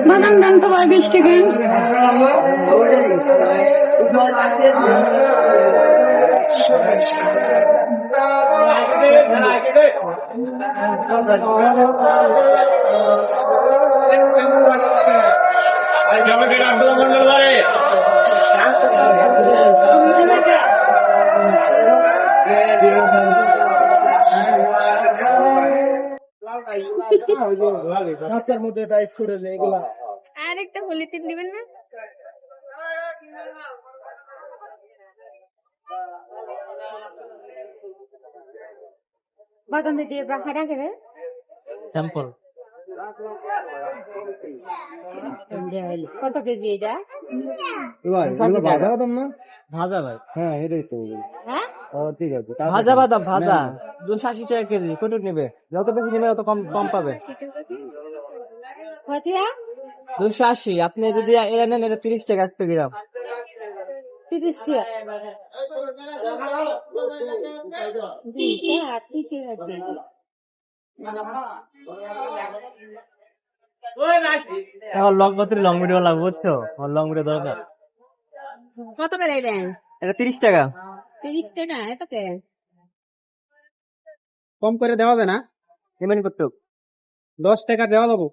বাদাম দেন তো ভাই 20 টাকা। রাস্তার মধ্যে টাইস করে দেয় এগুলা। আর একটা পলিথিন দিবেন না? বাদাম দিয়ে রাখা করে স্যাম্পল কত কেজি এটা? ভাজা বাদাম না? ভাজা ভাই, হ্যাঁ এটাই তো। হ্যাঁ ঠিক আছে, ভাজা বাদাম ভাজা 280 টাকা কেজি। কত নেবে? যত বেশি নেবে তত কম কম পাবে। কতিয়া 280। আপনি যদি এরা নেন, এটা 30 টাকা 1 গ্রাম। 30 টাকা। এখন লং ভিডিও লাগবে, বুঝছো? লং ভিডিও দরকার। কত করে দেন? এটা 30 টাকা। 30 টাকা এত কে? কম করে দেওয়া যাবে না? পেমেন্ট করতে 10 টাকা দেওয়া যাবো।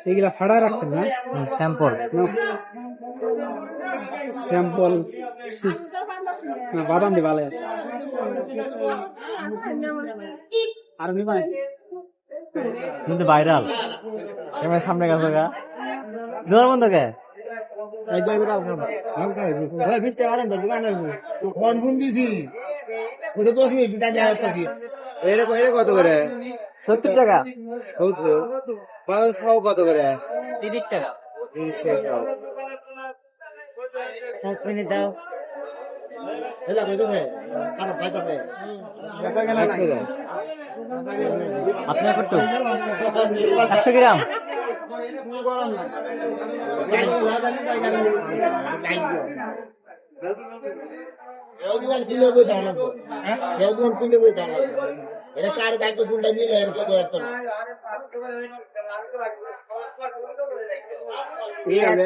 এগুলা ফাড়া রাখছেন না? স্যাম্পল স্যাম্পল বাদাম দিয়ে ভালো আছে। আর কিন্তু ভাইরাল ক্যামেরার সামনে গেছে গা জোর বন্ধ কে কত করে? 70 টাকা। বাদাম সহ কত করে? 30 টাকা। দাও আপনার কত? 100 গ্রাম।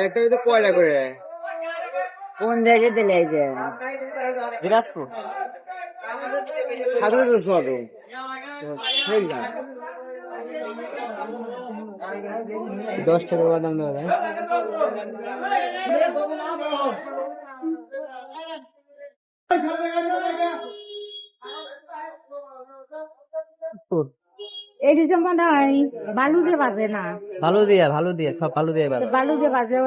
একটা তো কয়টা করে? কোন জায়গায় দিলে এই যে দিনাজপুর। সাথে তো সব 10 টাকা বাদাম দেওয়া যায়। এই ডিসেম্বর বালু দিয়ে বাজে না, ভালো দিয়ে সব ভালো দিয়ে বালু দিয়ে বাজে।